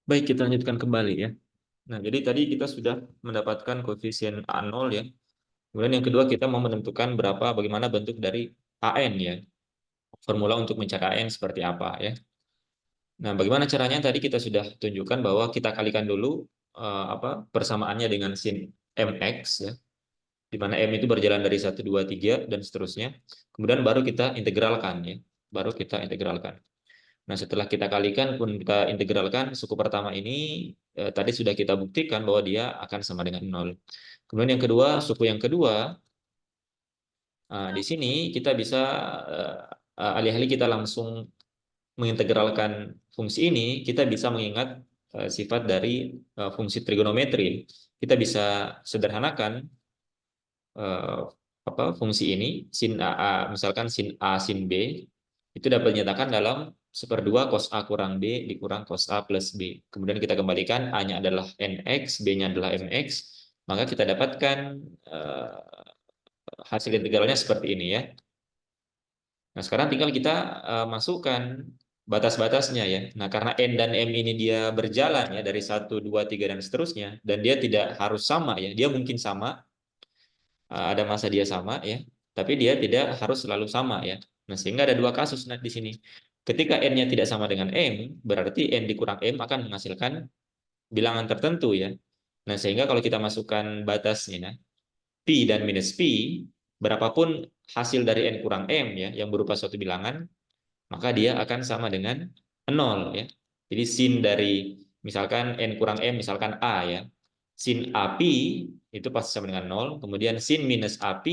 Baik, kita lanjutkan kembali ya. Nah, jadi tadi kita sudah mendapatkan koefisien A0 ya. Kemudian yang kedua kita mau menentukan bagaimana bentuk dari AN ya. Formula untuk mencari AN seperti apa ya. Nah, bagaimana caranya tadi kita sudah tunjukkan bahwa kita kalikan dulu persamaannya dengan sin mx ya. Di mana m itu berjalan dari 1, 2, 3 dan seterusnya. Kemudian baru kita integralkan ya. Baru kita integralkan. Nah, setelah kita kalikan pun kita integralkan suku pertama ini tadi sudah kita buktikan bahwa dia akan sama dengan nol. Kemudian yang kedua, suku yang kedua, di sini kita bisa alih-alih kita langsung mengintegralkan fungsi ini, kita bisa mengingat sifat dari fungsi trigonometri. Kita bisa sederhanakan eh, fungsi ini sin a, misalkan sin a sin b itu dapat dinyatakan dalam seperdua cos a kurang b dikurang cos a plus b. Kemudian kita kembalikan a-nya adalah nx, b-nya adalah mx, maka kita dapatkan hasil integralnya seperti ini ya. Nah, sekarang tinggal kita masukkan batas-batasnya ya. Nah, karena n dan m ini dia berjalan ya dari 1, 2, 3 dan seterusnya, dan dia tidak harus sama ya. Dia mungkin sama, ada masa dia sama ya, tapi dia tidak harus selalu sama ya. Nah, sehingga ada dua kasus nah, di sini. Ketika n-nya tidak sama dengan m, berarti n dikurang m akan menghasilkan bilangan tertentu ya. Nah, sehingga kalau kita masukkan batasnya, nah, pi dan minus pi, berapapun hasil dari n kurang m ya, yang berupa suatu bilangan, maka dia akan sama dengan nol ya. Jadi sin dari misalkan n kurang m, misalkan a ya, sin AP itu pasti sama dengan nol. Kemudian sin minus AP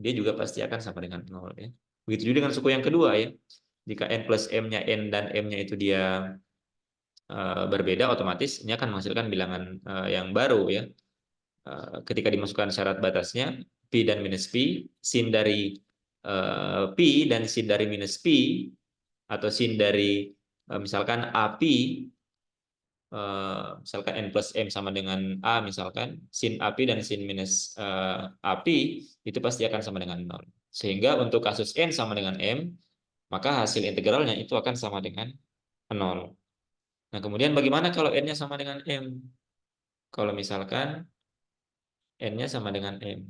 dia juga pasti akan sama dengan nol ya. Begitu juga dengan suku yang kedua ya. Jika n plus m-nya n dan m-nya itu dia berbeda, otomatis ini akan menghasilkan bilangan yang baru ya. Ketika dimasukkan syarat batasnya pi dan minus pi, sin dari pi dan sin dari minus pi atau sin dari misalkan AP misalkan n plus m sama dengan a, misalkan sin AP dan sin minus AP itu pasti akan sama dengan nol. Sehingga untuk kasus n sama dengan m, maka hasil integralnya itu akan sama dengan nol. Nah, kemudian bagaimana kalau n-nya sama dengan m? Kalau misalkan n-nya sama dengan m.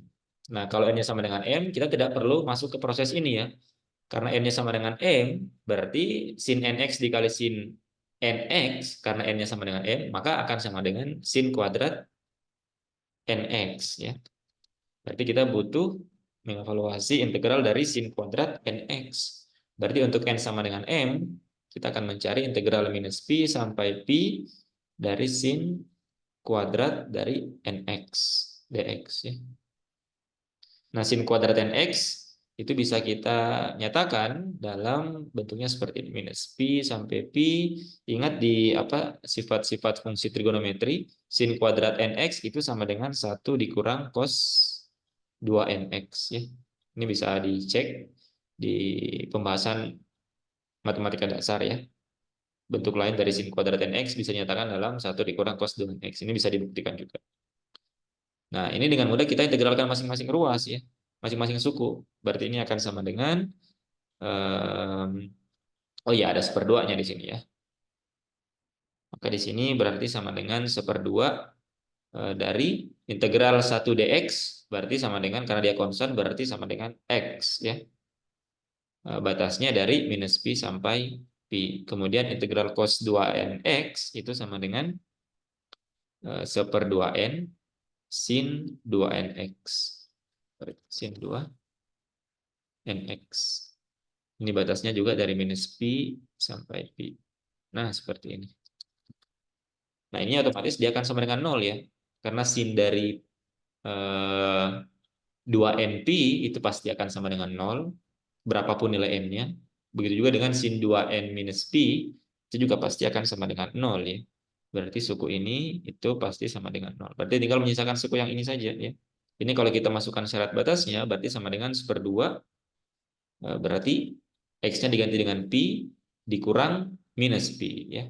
Nah, kalau n-nya sama dengan m, kita tidak perlu masuk ke proses ini ya. Karena n-nya sama dengan m, berarti sin nx dikali sin nx, karena n-nya sama dengan m, maka akan sama dengan sin kuadrat nx ya. Berarti kita butuh mengevaluasi integral dari sin kuadrat nx. Berarti untuk n sama dengan m, kita akan mencari integral minus pi sampai pi dari sin kuadrat dari nx dx ya. Nah, sin kuadrat nx itu bisa kita nyatakan dalam bentuknya seperti ini. Minus pi sampai pi. Ingat di sifat-sifat fungsi trigonometri, sin kuadrat nx itu sama dengan 1 dikurang cos 2nx ya. Ini bisa dicek di pembahasan matematika dasar ya. Bentuk lain dari sin kuadrat nx bisa dinyatakan dalam 1 dikurang cos 2nx. Ini bisa dibuktikan juga. Nah, ini dengan mudah kita integralkan masing-masing ruas ya, masing-masing suku. Berarti ini akan sama dengan um, oh ya ada seperduanya di sini ya. Maka di sini berarti sama dengan seperdua dari integral 1 dx berarti sama dengan karena dia konstan berarti sama dengan x ya. Batasnya dari minus pi sampai pi. Kemudian integral cos 2nx itu sama dengan seperdua n sin 2nx. Sin 2nx. Ini batasnya juga dari minus pi sampai pi. Nah, seperti ini. Nah, ini otomatis dia akan sama dengan 0 ya. Karena sin dari 2np itu pasti akan sama dengan 0. Berapapun nilai n-nya. Begitu juga dengan sin 2n minus pi itu juga pasti akan sama dengan 0 ya. Berarti suku ini itu pasti sama dengan 0. Berarti tinggal menyisakan suku yang ini saja ya. Ini kalau kita masukkan syarat batasnya berarti sama dengan seperdua. Berarti x-nya diganti dengan pi dikurang minus pi ya.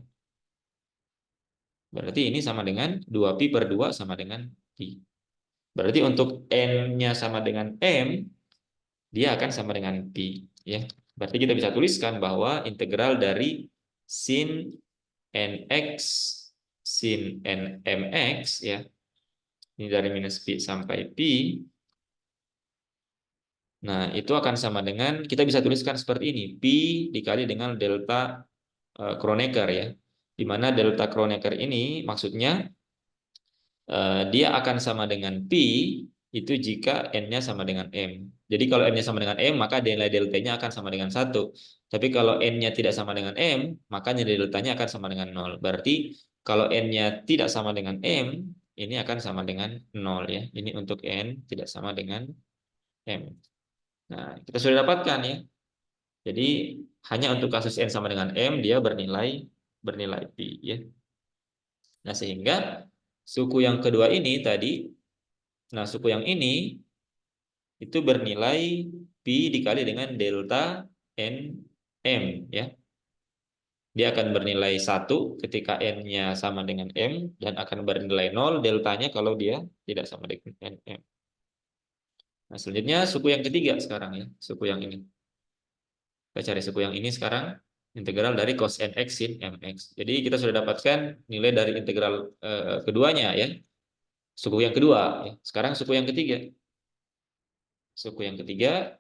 Berarti ini sama dengan 2pi per 2 sama dengan pi. Berarti untuk n-nya sama dengan m, dia akan sama dengan pi ya. Berarti kita bisa tuliskan bahwa integral dari sin nx sin n mx ya. Ini dari minus pi sampai pi. Nah, itu akan sama dengan, kita bisa tuliskan seperti ini, pi dikali dengan delta Kronecker ya. Di mana delta Kronecker ini maksudnya dia akan sama dengan pi itu jika n-nya sama dengan m. Jadi kalau n-nya sama dengan m, maka nilai delta-nya akan sama dengan 1. Tapi kalau n-nya tidak sama dengan m, maka nilai delta-nya akan sama dengan 0. Berarti kalau n-nya tidak sama dengan m, ini akan sama dengan 0 ya. Ini untuk n tidak sama dengan m. Nah, kita sudah dapatkan ya. Jadi hanya untuk kasus n sama dengan m dia bernilai pi ya. Nah, sehingga suku yang kedua ini tadi, nah suku yang ini itu bernilai pi dikali dengan delta n m ya. Dia akan bernilai 1 ketika n-nya sama dengan m dan akan bernilai 0 deltanya kalau dia tidak sama dengan m. Nah, selanjutnya suku yang ketiga sekarang ya, suku yang ini. Kita cari suku yang ini sekarang, integral dari cos nx sin mx. Jadi kita sudah dapatkan nilai dari integral keduanya ya. Suku yang kedua ya. Sekarang suku yang ketiga. Suku yang ketiga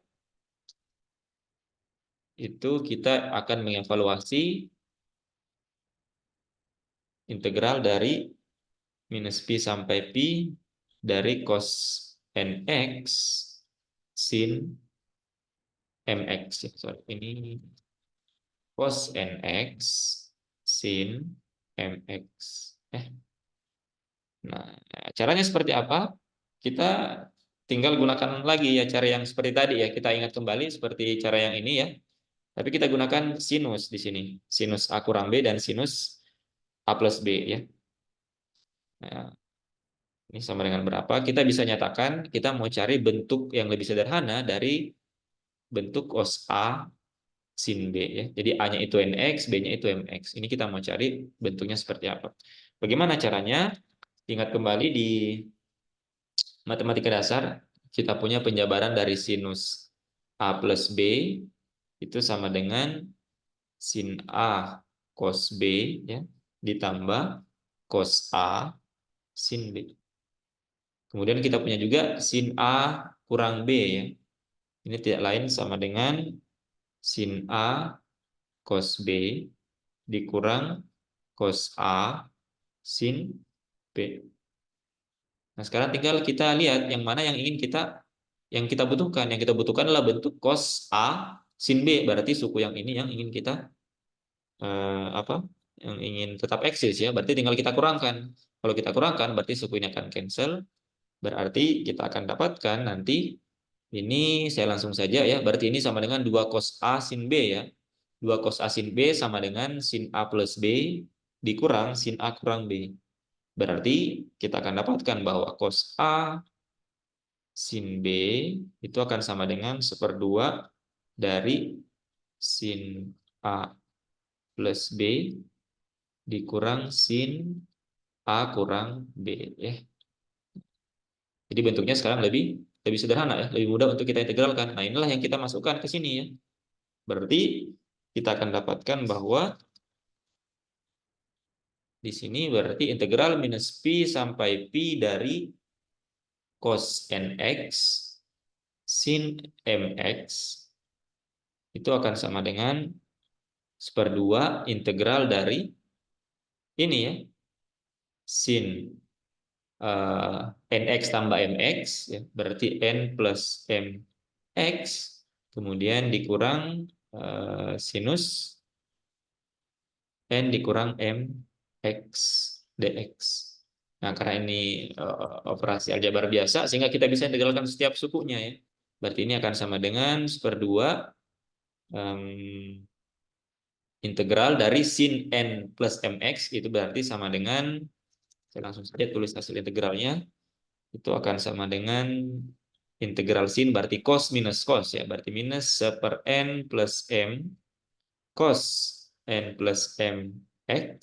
itu kita akan mengevaluasi integral dari minus pi sampai pi dari cos nx sin mx ya. Sorry, ini cos nx sin mx. Nah, caranya seperti apa? Kita tinggal gunakan lagi ya cara yang seperti tadi ya. Kita ingat kembali seperti cara yang ini ya. Tapi kita gunakan sinus di sini. Sinus A kurang B dan sinus A plus B ya. Nah, ini sama dengan berapa? Kita bisa nyatakan kita mau cari bentuk yang lebih sederhana dari bentuk cos A sin B ya. Jadi A-nya itu nx, B-nya itu mx. Ini kita mau cari bentuknya seperti apa. Bagaimana caranya? Ingat kembali di matematika dasar, kita punya penjabaran dari sinus A plus B itu sama dengan sin A cos B ya, ditambah cos A sin B. Kemudian kita punya juga sin A kurang B ya. Ini tidak lain sama dengan sin A cos B dikurang cos A sin B. Nah, sekarang tinggal kita lihat yang mana yang kita butuhkan. Yang kita butuhkan adalah bentuk cos A sin B. Berarti suku yang ini yang ingin kita apa? Yang ingin tetap eksis ya. Berarti tinggal kita kurangkan. Kalau kita kurangkan berarti suku ini akan cancel. Berarti kita akan dapatkan nanti ini saya langsung saja ya. Berarti ini sama dengan 2 cos A sin B ya. 2 cos A sin B sama dengan sin A plus B dikurang sin A kurang B. Berarti kita akan dapatkan bahwa cos A sin B itu akan sama dengan 1/2 dari sin A plus B dikurang sin A kurang B ya. Jadi bentuknya sekarang lebih sederhana ya, lebih mudah untuk kita integralkan. Nah, inilah yang kita masukkan ke sini ya. Berarti kita akan dapatkan bahwa di sini berarti integral minus pi sampai pi dari cos nx sin mx itu akan sama dengan 1/2 integral dari ini ya, sin nx tambah mx ya, berarti n plus mx kemudian dikurang sinus n dikurang mx dx. Nah, karena ini operasi aljabar biasa sehingga kita bisa integralkan setiap sukunya ya. Berarti ini akan sama dengan 1/2 integral dari sin n plus mx itu berarti sama dengan, saya langsung saja tulis hasil integralnya, itu akan sama dengan integral sin berarti cos minus cos ya, berarti minus 1/n plus m cos n plus mx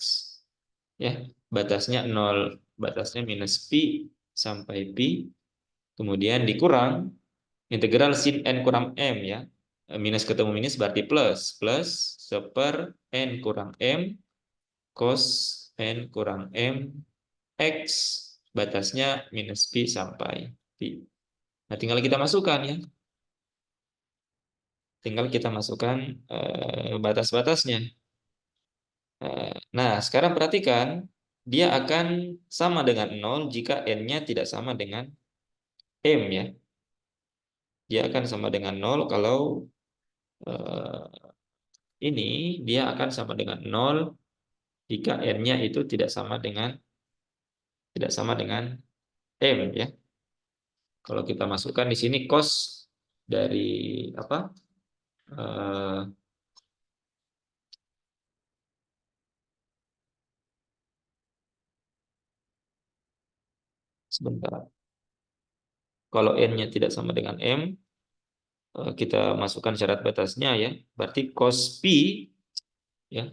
ya, batasnya 0, batasnya minus pi sampai pi, kemudian dikurang integral sin n kurang m ya, minus ketemu minus berarti plus 1/n kurang m cos N kurang M X batasnya minus P sampai P. Nah, tinggal kita masukkan ya. Tinggal kita masukkan batas-batasnya. Nah, sekarang perhatikan, dia akan sama dengan 0 jika N-nya tidak sama dengan M ya. Dia akan sama dengan 0 kalau eh, ini dia akan sama dengan 0 jika N-nya itu tidak sama dengan M ya. Kalau kita masukkan di sini cos dari apa? Eh, sebentar. Kalau N-nya tidak sama dengan M, kita masukkan syarat batasnya ya. Berarti cos P ya.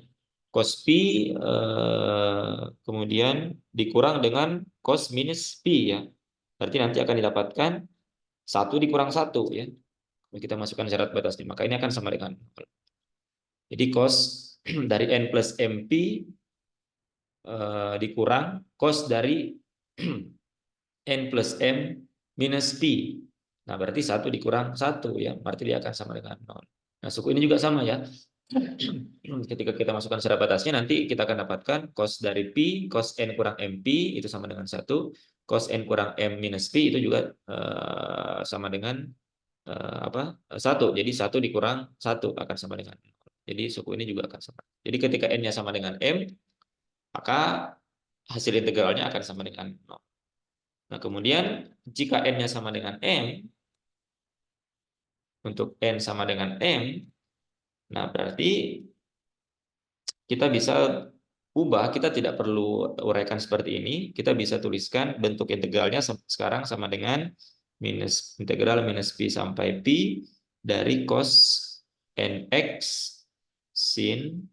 Cos P kemudian dikurang dengan cos minus P ya. Berarti nanti akan didapatkan 1 dikurang 1 ya. Kalau kita masukkan syarat batasnya, maka ini akan sama dengan 0. Jadi cos dari N plus MP dikurang cos dari N plus M minus P. Nah, berarti 1 dikurang 1 ya. Berarti dia akan sama dengan 0. Nah, suku ini juga sama ya. Ketika kita masukkan syarat batasnya, nanti kita akan dapatkan cos dari P, cos N kurang MP, itu sama dengan 1. Cos N kurang M minus P, itu juga sama dengan apa 1. Jadi 1 dikurang 1 akan sama dengan 0. Jadi suku ini juga akan sama. Jadi ketika N-nya sama dengan M, maka hasil integralnya akan sama dengan 0. Nah, kemudian jika N-nya sama dengan M, untuk N sama dengan M, nah berarti kita bisa ubah, kita tidak perlu uraikan seperti ini, kita bisa tuliskan bentuk integralnya sekarang sama dengan minus integral minus P sampai P dari cos NX sin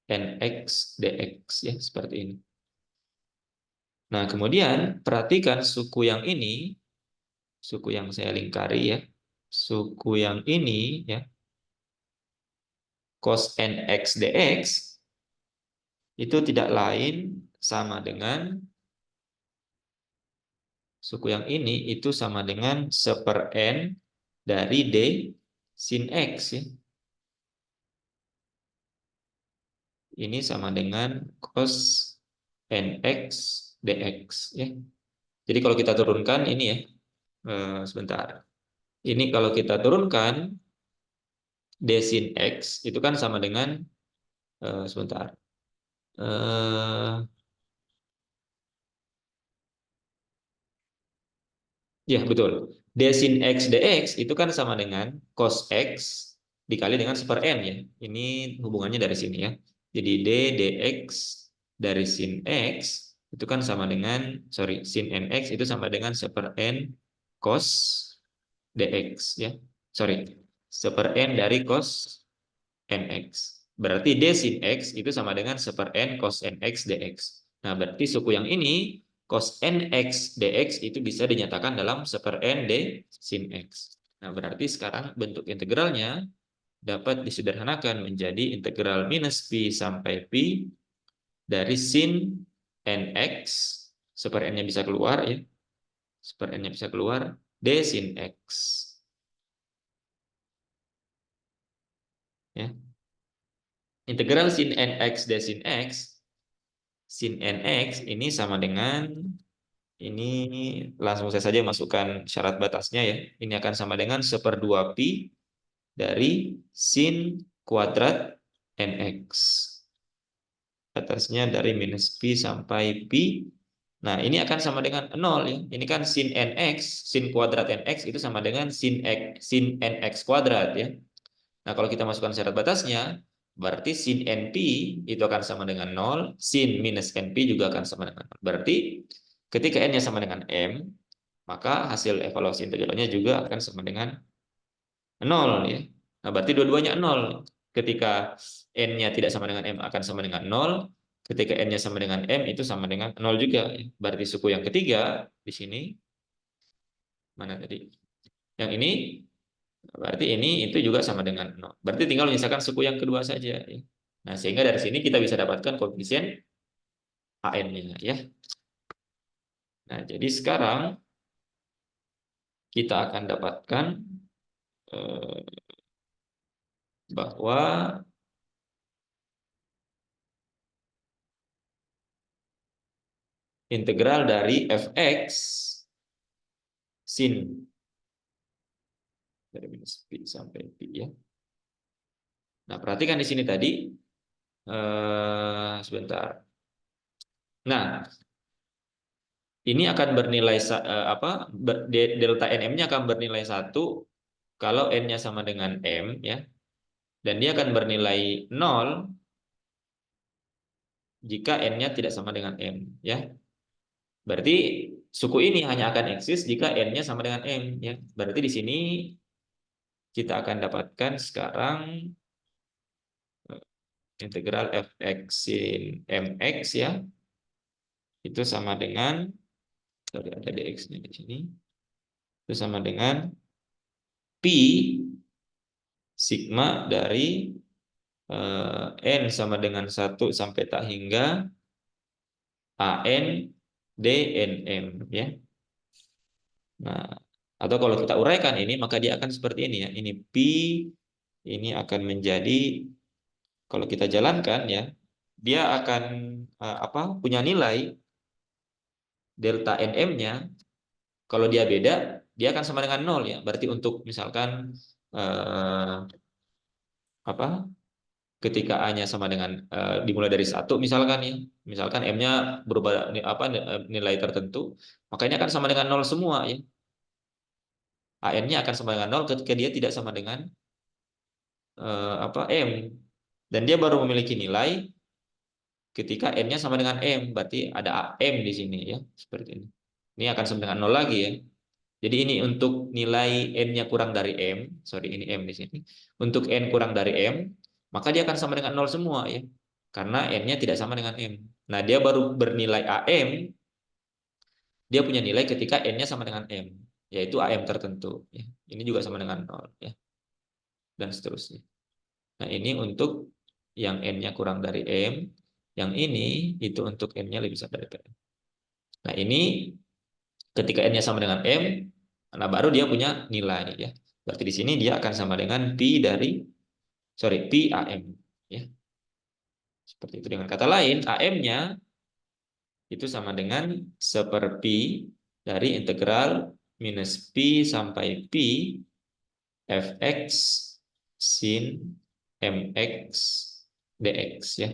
NX dx ya, seperti ini. Nah, kemudian perhatikan suku yang ini, suku yang saya lingkari ya, suku yang ini ya, cos NX dx itu tidak lain sama dengan suku yang ini itu sama dengan 1/n dari D sin X ya. Ini sama dengan cos NX dx ya. Jadi kalau kita turunkan ini ya, sebentar. Ini kalau kita turunkan D sin X itu kan sama dengan sebentar. Ya, betul. D sin X dx itu kan sama dengan cos X dikali dengan 1/n ya. Ini hubungannya dari sini ya. Jadi D dx dari sin X itu kan sama dengan, sin NX itu sama dengan 1/n cos dx ya. 1/n dari cos NX. Berarti D sin X itu sama dengan 1/n cos NX dx. Nah, berarti suku yang ini cos NX dx itu bisa dinyatakan dalam 1/n D sin X. Nah, berarti sekarang bentuk integralnya dapat disederhanakan menjadi integral minus P sampai P dari sin NX, 1/n-nya bisa keluar ya. 1/n-nya bisa keluar, D sin X. Ya. Integral sin NX D sin X, sin NX ini sama dengan, ini langsung saja masukkan syarat batasnya ya. Ini akan sama dengan 1/2 Pi dari sin kuadrat NX. Batasnya dari minus Pi sampai Pi. Nah, ini akan sama dengan 0 ya. Ini kan sin NX, sin kuadrat NX itu sama dengan sin NX kuadrat ya. Nah, kalau kita masukkan syarat batasnya, berarti sin NP itu akan sama dengan 0, sin minus NP juga akan sama dengan 0. Berarti ketika N-nya sama dengan M, maka hasil evaluasi integralnya juga akan sama dengan 0 ya. Nah, berarti dua-duanya 0. Ketika N-nya tidak sama dengan M akan sama dengan 0. Ketika N-nya sama dengan M itu sama dengan 0 juga. Berarti suku yang ketiga di sini, mana tadi? Yang ini, berarti ini itu juga sama dengan 0. Berarti tinggal menyisakan suku yang kedua saja. Nah, sehingga dari sini kita bisa dapatkan koefisien AN-nya ya. Nah, jadi sekarang kita akan dapatkan bahwa integral dari fx sin dari minus pi sampai pi ya. Nah, perhatikan di sini tadi sebentar. Nah, ini akan bernilai delta nm-nya akan bernilai 1 kalau n-nya sama dengan m ya. Dan dia akan bernilai 0 jika n-nya tidak sama dengan m ya. Berarti suku ini hanya akan eksis jika n-nya sama dengan m ya. Berarti di sini kita akan dapatkan sekarang integral fx sin mx ya. Itu sama dengan, sorry ada dx-nya di sini. Itu sama dengan pi sigma dari n sama dengan 1 sampai tak hingga an dnm ya. Nah, atau kalau kita uraikan ini maka dia akan seperti ini ya. Ini pi ini akan menjadi, kalau kita jalankan ya, dia akan punya nilai delta nm-nya. Kalau dia beda, dia akan sama dengan 0 ya. Berarti untuk misalkan ketika A-nya sama dengan dimulai dari 1 misalkan ya. Misalkan M-nya berubah nilai tertentu, maka ini akan sama dengan 0 semua ya. AN-nya akan sama dengan 0 ketika dia tidak sama dengan M. Dan dia baru memiliki nilai ketika N-nya sama dengan M. Berarti ada M di sini ya, seperti ini. Ini akan sama dengan 0 lagi ya. Jadi ini untuk nilai N-nya kurang dari M, sorry ini M di sini. Untuk N kurang dari M, maka dia akan sama dengan 0 semua ya. Karena N-nya tidak sama dengan M. Nah, dia baru bernilai AM, dia punya nilai ketika N-nya sama dengan M, yaitu AM tertentu ya. Ini juga sama dengan 0 ya. Dan seterusnya. Nah, ini untuk yang N-nya kurang dari M, yang ini itu untuk N-nya lebih besar dari PM. Nah, ini ketika N-nya sama dengan M, nah baru dia punya nilai ya. Berarti di sini dia akan sama dengan pi AM ya. Seperti itu. Dengan kata lain, AM-nya itu sama dengan 1/pi dari integral minus pi sampai pi fx sin mx dx ya.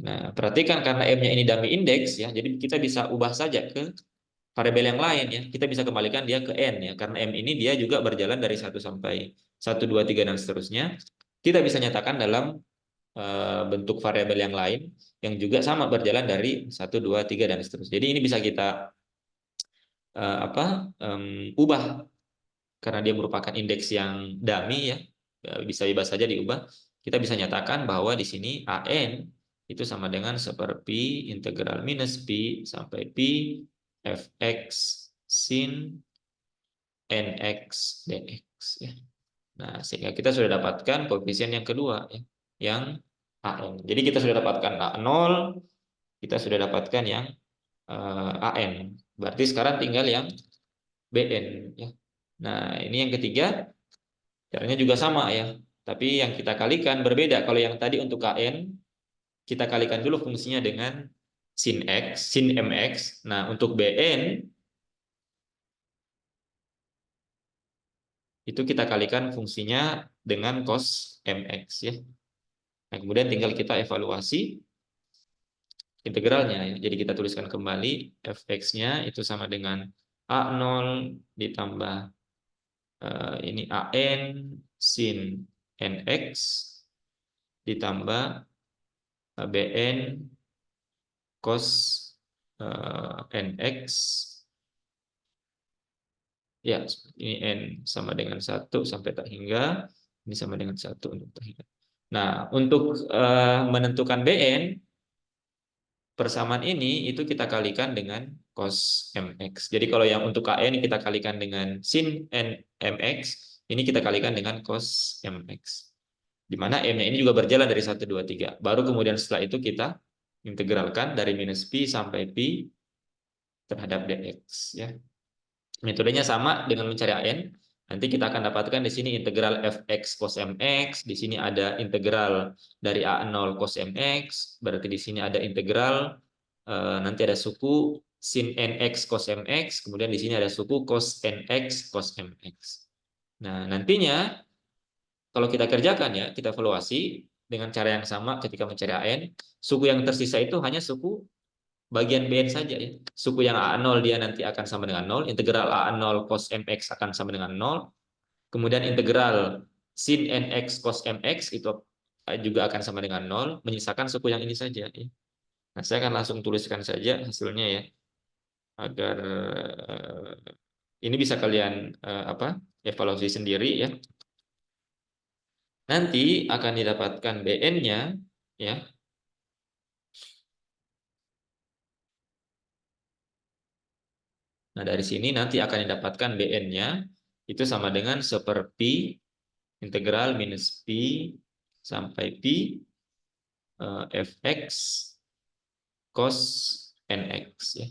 Nah, perhatikan karena M-nya ini dummy index ya, jadi kita bisa ubah saja ke variabel yang lain ya. Kita bisa kembalikan dia ke N ya, karena M ini dia juga berjalan dari 1 sampai 1, 2, 3 dan seterusnya. Kita bisa nyatakan dalam bentuk variabel yang lain yang juga sama berjalan dari 1, 2, 3 dan seterusnya. Jadi ini bisa kita ubah karena dia merupakan indeks yang dummy ya. Bisa bebas saja diubah. Kita bisa nyatakan bahwa di sini AN itu sama dengan 1/pi integral minus pi sampai pi fx sin nx dx ya. Nah, sehingga kita sudah dapatkan koefisien yang kedua ya, yang AN. Jadi kita sudah dapatkan A0, kita sudah dapatkan yang AN. Berarti sekarang tinggal yang BN ya. Nah, ini yang ketiga, caranya juga sama ya. Tapi yang kita kalikan berbeda. Kalau yang tadi untuk KN, kita kalikan dulu fungsinya dengan sin X, sin MX. Nah, untuk BN, itu kita kalikan fungsinya dengan cos MX ya. Nah, kemudian tinggal kita evaluasi integralnya ya. Jadi kita tuliskan kembali fx-nya itu sama dengan A0 ditambah ini AN sin NX ditambah BN cos NX ya, ini N sama dengan 1 sampai tak hingga, ini sama dengan 1 untuk tak hingga. Nah, untuk menentukan BN, persamaan ini itu kita kalikan dengan cos MX. Jadi kalau yang untuk KN kita kalikan dengan sin MX, ini kita kalikan dengan cos MX. Di mana M-nya ini juga berjalan dari 1, 2, 3. Baru kemudian setelah itu kita integralkan dari minus pi sampai pi terhadap dx ya. Metodenya sama dengan mencari AN. Nanti kita akan dapatkan di sini integral fx cos mx, di sini ada integral dari A0 cos mx, berarti di sini ada integral nanti ada suku sin nx cos mx, kemudian di sini ada suku cos nx cos mx. Nah, nantinya kalau kita kerjakan ya, kita evaluasi dengan cara yang sama ketika mencari AN, suku yang tersisa itu hanya suku bagian BN saja ya. Suku yang A0 dia nanti akan sama dengan 0, integral A0 cos MX akan sama dengan 0, kemudian integral sin NX cos MX itu juga akan sama dengan 0, menyisakan suku yang ini saja ya. Nah, saya akan langsung tuliskan saja hasilnya ya, agar ini bisa kalian evaluasi sendiri ya. Nanti akan didapatkan BN-nya ya. Nah, dari sini nanti akan didapatkan BN-nya itu sama dengan seperti integral minus pi sampai pi fx cos nx ya.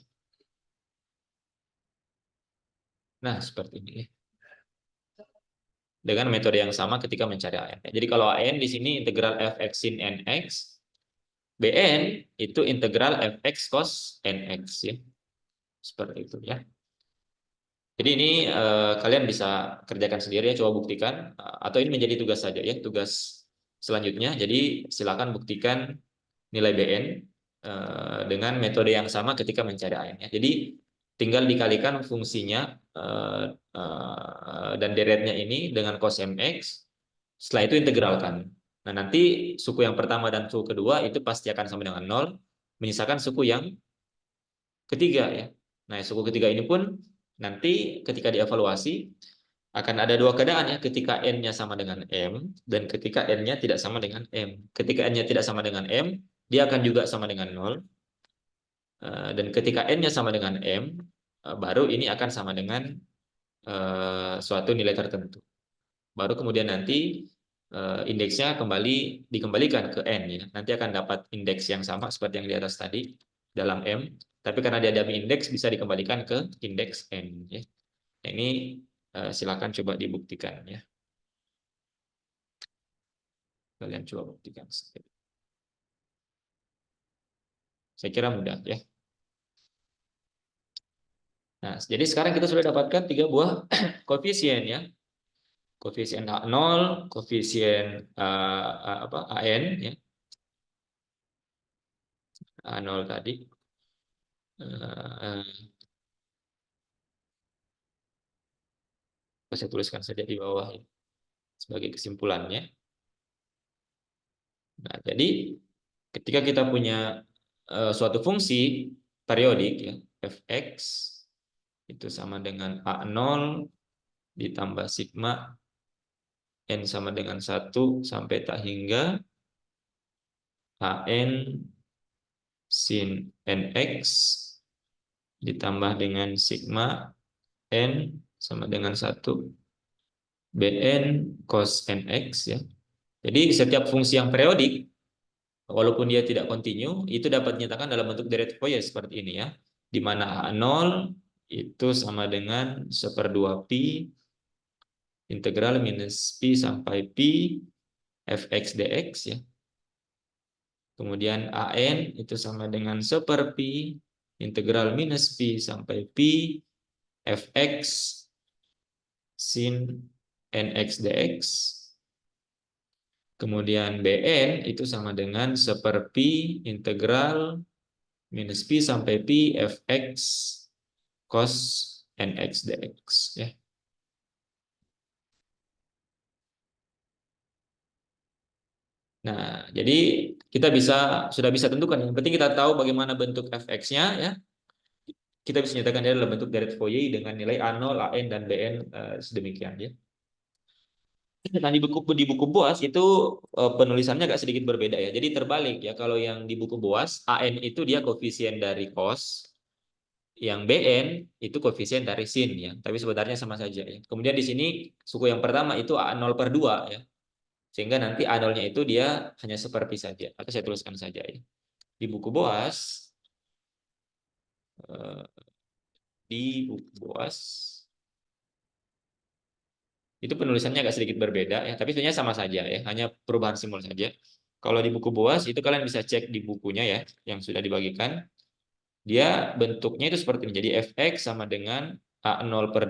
Nah, seperti ini ya. Dengan metode yang sama ketika mencari AN. Jadi kalau AN di sini integral fx sin nx, BN itu integral fx cos nx ya. Seperti itu ya. Jadi ini kalian bisa kerjakan sendiri ya, coba buktikan atau ini menjadi tugas saja ya, tugas selanjutnya. Jadi silakan buktikan nilai BN dengan metode yang sama ketika mencari AN ya. Jadi tinggal dikalikan fungsinya dan deretnya ini dengan cos mx. Setelah itu integralkan. Nah, nanti suku yang pertama dan suku kedua itu pasti akan sama dengan 0, menyisakan suku yang ketiga ya. Nah, suku ketiga ini pun nanti ketika dievaluasi akan ada dua keadaan ya, ketika n-nya sama dengan m dan ketika n-nya tidak sama dengan m. Ketika n-nya tidak sama dengan m, dia akan juga sama dengan 0. Dan ketika n-nya sama dengan m, baru ini akan sama dengan suatu nilai tertentu. Baru kemudian nanti indeksnya dikembalikan ke n ya. Nanti akan dapat indeks yang sama seperti yang di atas tadi dalam m, tapi karena dia dummy indeks bisa dikembalikan ke indeks n ya. Nah, ini silakan coba dibuktikan ya. Kalian coba buktikan. Saya kira mudah ya. Nah, jadi sekarang kita sudah dapatkan 3 buah koefisien ya. Koefisien A0, koefisien AN ya. A0 tadi. Saya tuliskan saja di bawah ya, sebagai kesimpulannya. Nah, jadi ketika kita punya suatu fungsi periodik ya, fx itu sama dengan A0 ditambah sigma n sama dengan 1 sampai tak hingga an sin nx ditambah dengan sigma n sama dengan 1 bn cos nx ya. Jadi setiap fungsi yang periodik walaupun dia tidak kontinu itu dapat dinyatakan dalam bentuk derivatif Fourier seperti ini ya. Di mana A0 itu sama dengan 1/2 pi integral minus pi sampai pi fx dx ya. Kemudian an itu sama dengan 1/pi integral minus pi sampai pi fx sin nx dx. Kemudian bn itu sama dengan 1/pi integral minus pi sampai pi fx cos nx dx ya. Nah, jadi kita sudah bisa tentukan. Yang penting kita tahu bagaimana bentuk fx-nya ya. Kita bisa nyatakan dia dalam bentuk derivatif Fourier dengan nilai A0, An dan Bn sedemikian ya. Nah, di buku BOAS itu penulisannya agak sedikit berbeda ya. Jadi terbalik ya. Kalau yang di buku BOAS An itu dia koefisien dari cos, yang Bn itu koefisien dari sin ya. Tapi sebenarnya sama saja ya. Kemudian di sini suku yang pertama itu A0/2 ya. Sehingga nanti A0-nya itu dia hanya 1/pi saja. Atau saya tuliskan saja ya. di buku BOAS, eh, di buku BOAS itu penulisannya agak sedikit berbeda ya, tapi sebenarnya sama saja ya, hanya perubahan simbol saja. Kalau di buku BOAS itu kalian bisa cek di bukunya ya, yang sudah dibagikan. Dia bentuknya itu seperti ini. Jadi fx sama dengan A0/2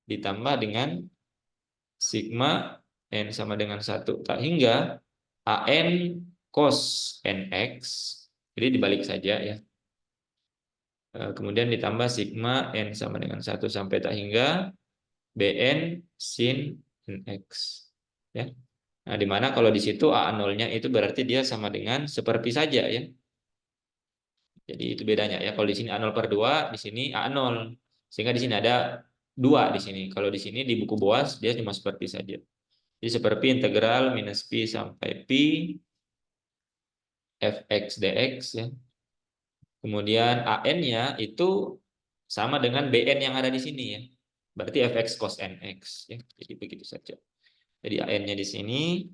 ditambah dengan sigma n sama dengan 1 tak hingga an cos nx. Jadi dibalik saja ya. Kemudian ditambah sigma n sama dengan 1 sampai tak hingga bn sin nx. Ya. Nah, di mana kalau di situ A0-nya itu berarti dia sama dengan seperti saja ya. Jadi itu bedanya ya. Kalau di sini A0/2, di sini A0. Sehingga di sini ada 2 di sini. Kalau di sini di buku BOAS dia cuma seperti saja. Jadi seperti integral minus pi sampai pi fx dx ya. Kemudian an-nya itu sama dengan bn yang ada di sini ya. Berarti fx cos nx ya. Jadi begitu saja. Jadi an-nya di sini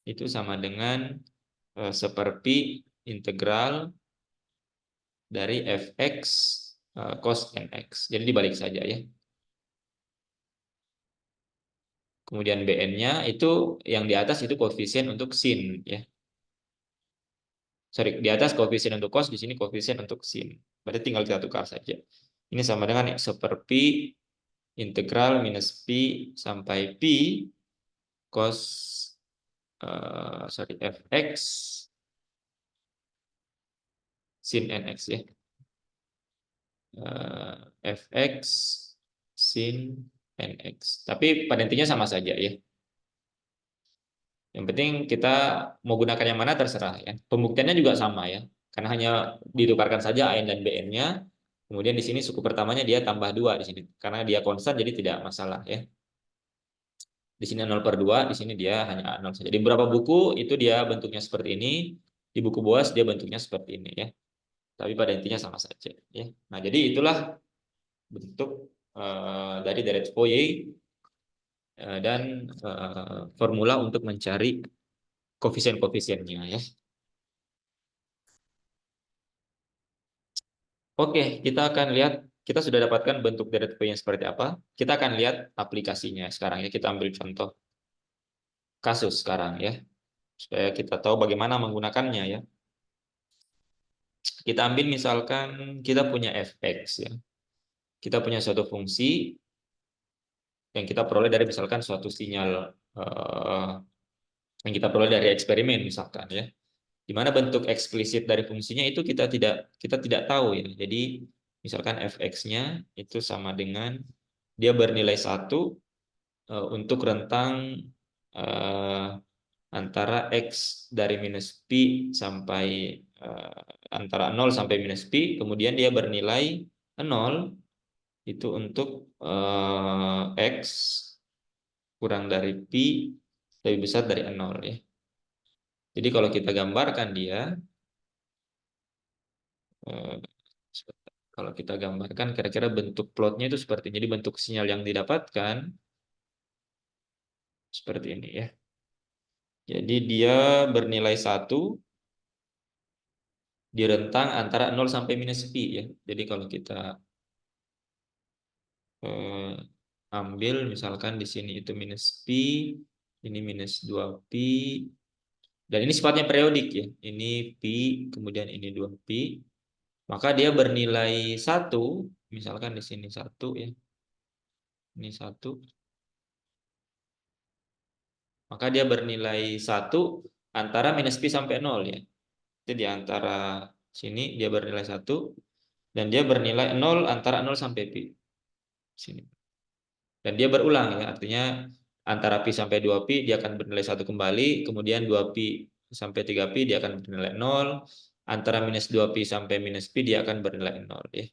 itu sama dengan seperti integral dari fx cos nx. Jadi dibalik saja ya. Kemudian bn-nya itu yang di atas itu koefisien untuk sin ya. Sorry, di atas koefisien untuk cos, di sini koefisien untuk sin. Berarti tinggal kita tukar saja. Ini sama dengan seperti integral minus pi sampai pi cos fx sin nx ya. Fx sin nx. Tapi pada intinya sama saja ya. Yang penting kita mau gunakan yang mana terserah ya. Pembuktiannya juga sama ya. Karena hanya ditukarkan saja AN dan BN-nya. Kemudian di sini suku pertamanya dia tambah 2 di sini. Karena dia konstan jadi tidak masalah ya. Di sini 0/2, di sini dia hanya A0 saja. Di beberapa buku itu dia bentuknya seperti ini. Di buku BOAS dia bentuknya seperti ini ya. Tapi pada intinya sama saja ya. Nah, jadi itulah bentuk dari deret Fourier dan formula untuk mencari koefisien-koefisiennya ya. Oke, kita akan lihat, kita sudah dapatkan bentuk deret Fourier seperti apa. Kita akan lihat aplikasinya sekarang ya. Kita ambil contoh kasus sekarang ya, supaya kita tahu bagaimana menggunakannya ya. Kita ambil misalkan kita punya fx ya. Kita punya suatu fungsi yang kita peroleh dari misalkan suatu sinyal yang kita peroleh dari eksperimen misalkan ya. Di mana bentuk eksplisit dari fungsinya itu kita tidak tahu ya. Jadi misalkan fx-nya itu sama dengan dia bernilai 1 untuk rentang eh, antara x dari minus pi sampai antara 0 sampai minus pi, kemudian dia bernilai 0 itu untuk x kurang dari pi lebih besar dari 0 ya. Jadi kalau kita gambarkan dia eh, kalau kita gambarkan kira-kira bentuk plotnya itu seperti ini. Jadi bentuk sinyal yang didapatkan seperti ini ya. Jadi dia bernilai 1 di rentang antara 0 sampai minus pi ya. Jadi kalau kita ambil misalkan di sini itu minus pi, ini minus 2 pi, dan ini sifatnya periodik ya. Ini pi, kemudian ini 2 pi. Maka dia bernilai 1, misalkan di sini 1 ya. Ini 1. Maka dia bernilai 1 antara minus pi sampai 0 ya. Jadi antara sini dia bernilai 1 dan dia bernilai 0 antara 0 sampai pi. Sini. Dan dia berulang ya, artinya antara pi sampai 2 pi dia akan bernilai 1 kembali, kemudian 2 pi sampai 3 pi dia akan bernilai 0, antara minus 2 pi sampai minus pi dia akan bernilai 0 ya.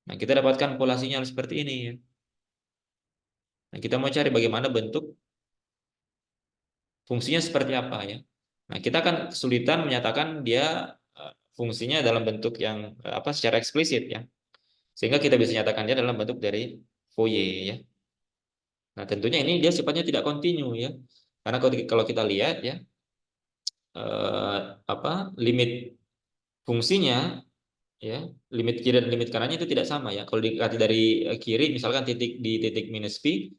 Nah, kita dapatkan pola sinyal seperti ini ya. Nah, kita mau cari bagaimana bentuk fungsinya seperti apa ya. Nah, kita akan kesulitan menyatakan dia fungsinya dalam bentuk yang secara eksplisit ya. Sehingga kita bisa nyatakan dia dalam bentuk dari Fourier ya. Nah, tentunya ini dia sifatnya tidak kontinu ya. Karena kalau kita lihat ya, limit fungsinya, ya, limit kiri dan limit kanannya itu tidak sama ya. Kalau didekati dari kiri, misalkan titik di titik minus pi,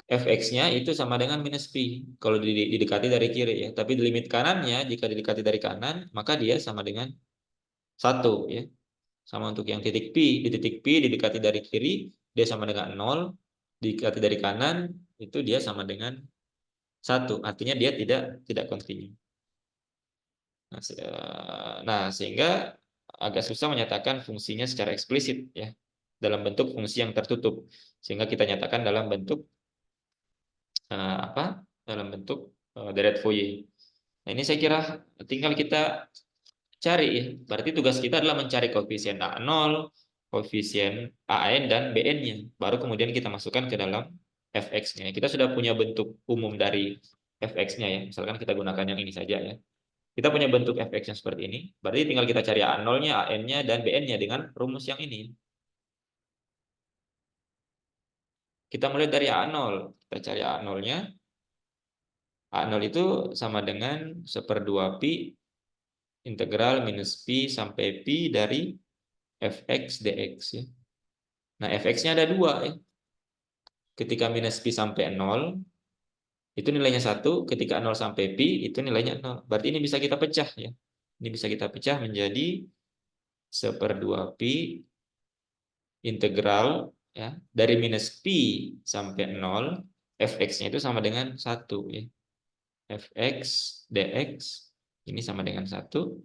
fx-nya itu sama dengan minus pi kalau didekati dari kiri ya. Tapi di limit kanannya, jika didekati dari kanan, maka dia sama dengan satu ya. Sama untuk yang titik pi, di titik pi didekati dari kiri, dia sama dengan 0, didekati dari kanan, itu dia sama dengan satu. Artinya dia tidak kontinu. Nah, sehingga agak susah menyatakan fungsinya secara eksplisit ya dalam bentuk fungsi yang tertutup. Sehingga kita nyatakan dalam bentuk apa? Dalam bentuk deret Fourier. Nah, ini saya kira tinggal kita cari ya. Berarti tugas kita adalah mencari koefisien A0, koefisien AN dan BN-nya. Baru kemudian kita masukkan ke dalam fx-nya. Kita sudah punya bentuk umum dari fx-nya ya. Misalkan kita gunakan yang ini saja ya. Kita punya bentuk fx yang seperti ini. Berarti tinggal kita cari A0-nya, AN-nya, dan BN-nya dengan rumus yang ini. Kita mulai dari A0. Kita cari A0-nya. A0 itu sama dengan 1/2 pi integral minus pi sampai pi dari fx dx ya. Nah, fx-nya ada dua ya. Ketika minus pi sampai 0, itu nilainya 1. Ketika 0 sampai pi, itu nilainya 0. Berarti ini bisa kita pecah ya. Ini bisa kita pecah menjadi 1/2 pi integral ya dari minus pi sampai 0, fx-nya itu sama dengan 1 ya. Fx dx ini sama dengan 1.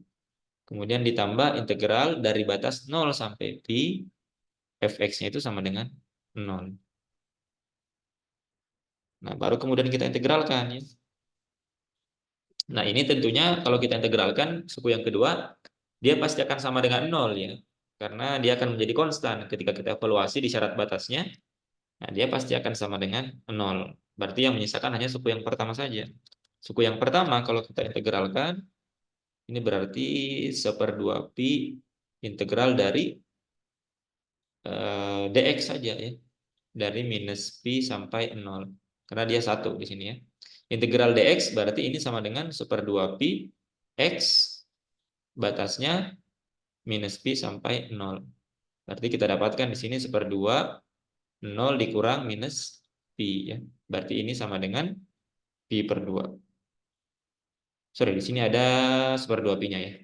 Kemudian ditambah integral dari batas 0 sampai pi, fx-nya itu sama dengan 0. Nah, baru kemudian kita integralkan ya. Nah, ini tentunya kalau kita integralkan suku yang kedua, dia pasti akan sama dengan 0 ya. Karena dia akan menjadi konstan ketika kita evaluasi di syarat batasnya. Nah, dia pasti akan sama dengan 0. Berarti yang menyisakan hanya suku yang pertama saja. Suku yang pertama kalau kita integralkan, ini berarti 1/2 pi integral dari dx saja ya. Dari minus pi sampai 0. Karena dia 1 di sini ya. Integral dx berarti ini sama dengan 1/2 pi x batasnya minus pi sampai 0. Berarti kita dapatkan di sini 1/2 0 dikurang minus pi ya. Berarti ini sama dengan pi per 2. Sorry, di sini ada 1/2 pi-nya ya.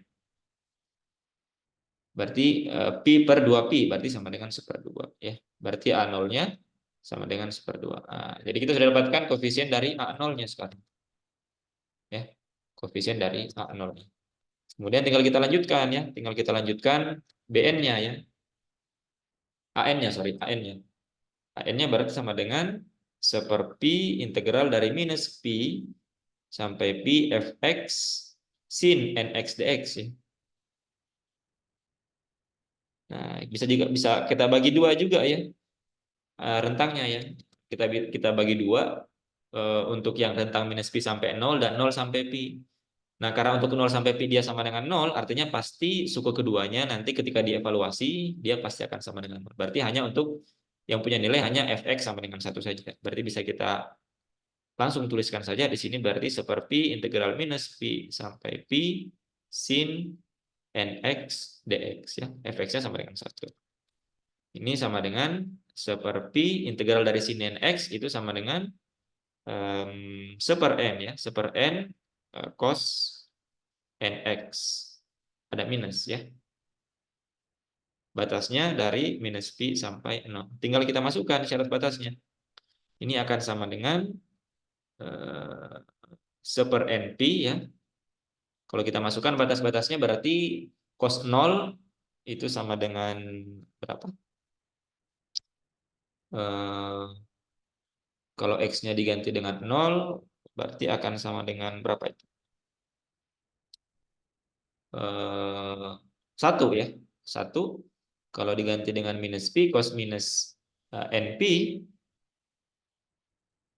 Berarti pi per 2 pi berarti sama dengan 1/2 ya. Berarti A0-nya sama dengan 1/2. Nah, jadi kita sudah dapatkan koefisien dari A0-nya sekarang. Ya. Koefisien dari A0-nya. Kemudian tinggal kita lanjutkan ya, tinggal kita lanjutkan BN-nya ya. AN-nya, sorry, AN-nya. AN-nya berarti sama dengan 1/pi integral dari minus pi sampai pi fx sin nx dx ya. Nah, bisa kita bagi dua juga ya rentangnya ya. Kita bagi dua untuk yang rentang minus pi sampai 0 dan 0 sampai pi. Nah, karena untuk 0 sampai pi dia sama dengan 0, artinya pasti suku keduanya nanti ketika dievaluasi, dia pasti akan sama dengan 0. Berarti hanya untuk yang punya nilai hanya fx sama dengan 1 saja. Berarti bisa kita langsung tuliskan saja di sini berarti 1/pi integral minus pi sampai pi sin nx dx ya. Fx-nya sama dengan 1. Ini sama dengan 1/pi integral dari sin nx itu sama dengan 1/n ya. 1/n cos nx. Ada minus ya. Batasnya dari minus pi sampai 0. Tinggal kita masukkan syarat batasnya. Ini akan sama dengan 1/n pi ya. Kalau kita masukkan batas-batasnya berarti cos 0 itu sama dengan berapa? Kalau x-nya diganti dengan 0 berarti akan sama dengan berapa itu? 1 ya. 1 kalau diganti dengan minus pi cos minus np,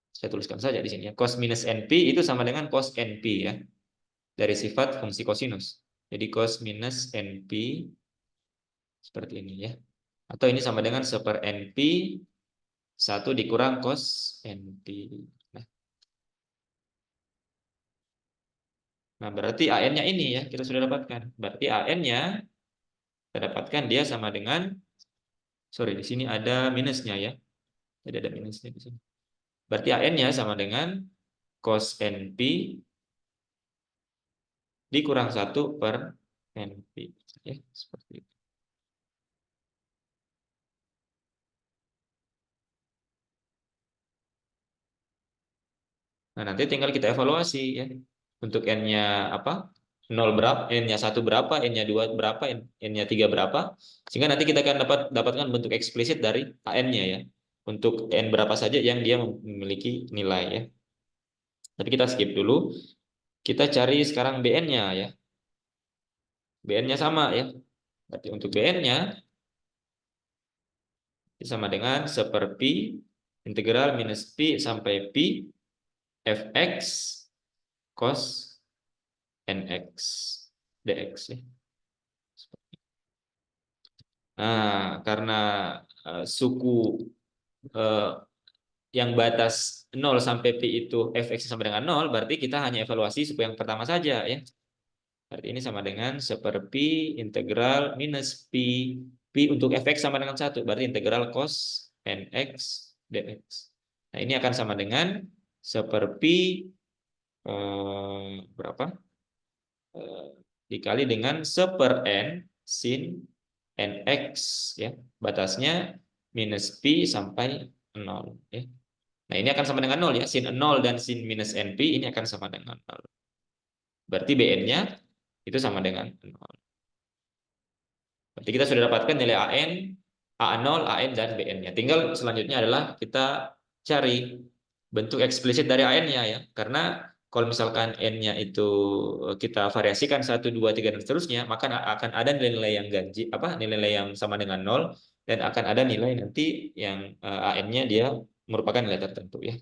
saya tuliskan saja di sini ya. Cos minus np itu sama dengan cos np ya. Dari sifat fungsi kosinus. Jadi cos minus np seperti ini ya. Atau ini sama dengan 1/np 1 dikurang cos np. Nah, Nah, berarti AN-nya ini ya, kita sudah dapatkan. Berarti AN-nya kita dapatkan dia sama dengan, sorry, di sini ada minusnya ya. Jadi ada minusnya di sini. Berarti AN-nya sama dengan cos NP dikurang 1/NP. Ya, seperti itu. Nah, nanti tinggal kita evaluasi ya. Untuk N-nya apa? Nol berapa, N-nya 1 berapa, N-nya 2 berapa, N-nya 3 berapa. Sehingga nanti kita akan dapatkan bentuk eksplisit dari AN-nya ya. Untuk N berapa saja yang dia memiliki nilai ya. Tapi kita skip dulu. Kita cari sekarang BN-nya ya. BN-nya sama ya. Berarti untuk BN-nya sama dengan 1/Pi integral minus Pi sampai Pi fx cos nx dx ya. Nah, karena suku eh, yang batas 0 sampai Pi itu fx sama dengan 0, berarti kita hanya evaluasi suku yang pertama saja ya. Berarti ini sama dengan 1/Pi integral minus Pi. Pi untuk fx sama dengan 1, berarti integral cos nx dx. Nah, ini akan sama dengan 1/Pi berapa? Eh, dikali dengan 1/n sin nx ya. Batasnya minus pi sampai 0 ya. Nah, ini akan sama dengan 0 ya. Sin 0 dan sin minus np ini akan sama dengan 0. Berarti bn-nya itu sama dengan 0. Berarti kita sudah dapatkan nilai an, a0, an dan bn-nya. Tinggal selanjutnya adalah kita cari bentuk eksplisit dari an-nya ya. Karena kalau misalkan n-nya itu kita variasikan 1, 2, 3 dan seterusnya, maka akan ada nilai-nilai yang ganjil, nilai-nilai yang sama dengan 0 dan akan ada nilai nanti yang an-nya dia merupakan nilai tertentu ya.